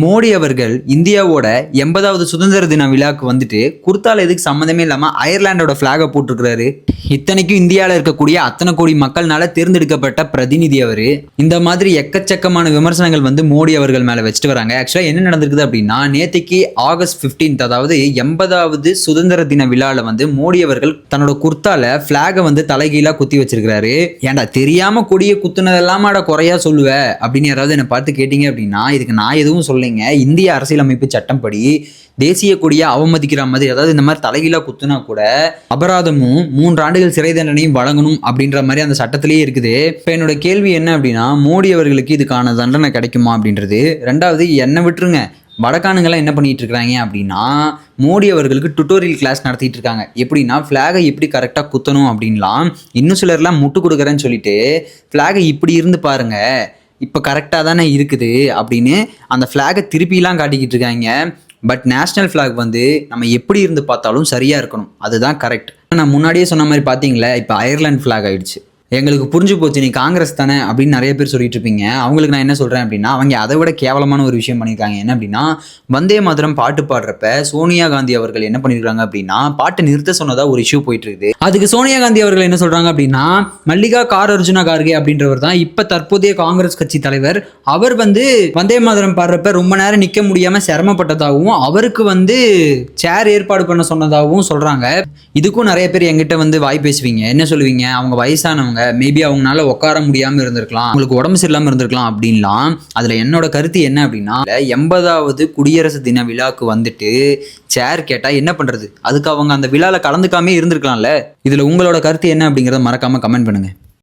மோடி அவர்கள் இந்தியாவோட 80வது சுதந்திர தின விழாக்கு வந்துட்டு குர்தால எதுக்கு சம்மந்தமே இல்லாம அயர்லாண்டோட பிளாக போட்டிருக்கிறாரு. இத்தனைக்கும் இந்தியாவில் இருக்கக்கூடிய அத்தனை கோடி மக்கள்னால தேர்ந்தெடுக்கப்பட்ட பிரதிநிதி அவரு. இந்த மாதிரி எக்கச்சக்கமான விமர்சனங்கள் மோடி அவர்கள் மேல வச்சுட்டு வராங்க. ஆக்சுவலா என்ன நடந்திருக்குது அப்படின்னா, நேற்றுக்கு ஆகஸ்ட் 15, அதாவது 80வது சுதந்திர தின விழால மோடி அவர்கள் தன்னோட குர்தால பிளாக தலைகீழா குத்தி வச்சிருக்காரு. ஏன்டா தெரியாம கொடியை குத்துனதெல்லாம் குறையா சொல்லுவ அப்படின்னு யாராவது என்ன பார்த்து கேட்டீங்க அப்படின்னா, இதுக்கு நான் எதுவும் சொல்லைங்க. இந்திய அரசியலமைப்பு சட்டம் படி தேசிய கொடியை அவமதிக்கிற மாதிரி, அதாவது இந்த மாதிரி தலைகீழா குத்துனா கூட அபராதமும் 3 ஆண்டுகள் சிறை தண்டனையும் வழங்கணும் அப்படின்ற மாதிரி அந்த சட்டத்திலேயே இருக்குது. இப்போ என்னோட கேள்வி என்ன அப்படின்னா, மோடி அவர்களுக்கு இதுக்கான தண்டனை கிடைக்குமா அப்படின்றது. ரெண்டாவது, என்ன விட்டுருங்க, வடக்கானுங்கெல்லாம் என்ன பண்ணிட்டு இருக்காங்க அப்படின்னா, மோடி அவர்களுக்கு டுட்டோரியல் கிளாஸ் நடத்திட்டு இருக்காங்க. எப்படின்னா ஃபிளாகை எப்படி கரெக்டாக குத்தணும் அப்படின்லாம். இன்னும் சிலர்லாம் முட்டு கொடுக்குறேன்னு சொல்லிட்டு ஃபிளாகை இப்படி இருந்து பாருங்க, இப்போ கரெக்டாக தானே இருக்குது அப்படின்னு அந்த ஃப்ளாகை திருப்பிலாம் காட்டிக்கிட்டு இருக்காங்க. பட் நேஷ்னல் ஃப்ளாக் நம்ம எப்படி இருந்து பார்த்தாலும் சரியாக இருக்கணும், அதுதான் கரெக்ட். நான் முன்னாடியே சொன்ன மாதிரி பார்த்தீங்களே, இப்போ அயர்லாந்து ஃப்ளாக் ஆயிடுச்சு. எங்களுக்கு புரிஞ்சு போச்சு, நீ காங்கிரஸ் தானே அப்படின்னு நிறைய பேர் சொல்லிட்டு இருப்பீங்க. அவங்களுக்கு நான் என்ன சொல்கிறேன் அப்படின்னா, அவங்க அதை விட கேவலமான ஒரு விஷயம் பண்ணியிருக்காங்க. என்ன அப்படின்னா, வந்தே மாதரம் பாட்டு பாடுறப்ப சோனியா காந்தி அவர்கள் என்ன பண்ணியிருக்காங்க அப்படின்னா, பாட்டை நிறுத்த சொன்னதா ஒரு இஷ்யூ போயிட்டு இருக்குது. அதுக்கு சோனியா காந்தி அவர்கள் என்ன சொல்கிறாங்க அப்படின்னா, மல்லிகா அர்ஜுனா கார்கே அப்படின்றவர் தான் இப்போ தற்போதைய காங்கிரஸ் கட்சி தலைவர். அவர் வந்தே மாதரம் பாடுறப்ப ரொம்ப நேரம் நிற்க முடியாமல் சிரமப்பட்டதாகவும் அவருக்கு சேர் ஏற்பாடு பண்ண சொன்னதாகவும் சொல்கிறாங்க. இதுக்கும் நிறைய பேர் எங்கிட்ட வாய் பேசுவீங்க. என்ன சொல்லுவீங்க, அவங்க வயசானவங்க, மேபி அவங்களால உட்கார முடியாம இருந்திருக்கலாம், அவங்களுக்கு உடம்பு சரியில்லாம இருந்திருக்கலாம் அப்படின்லாம். அதுல என்னோட கருத்து என்ன அப்படின்னா, 80வது குடியரசு தின விழாக்கு சேர் கேட்டா என்ன பண்றது, அதுக்கு அவங்க அந்த விழால கலந்துக்காமே இருந்திருக்கலாம்ல. இதுல உங்களோட கருத்து என்ன அப்படிங்கறத மறக்காம கமெண்ட் பண்ணுங்க.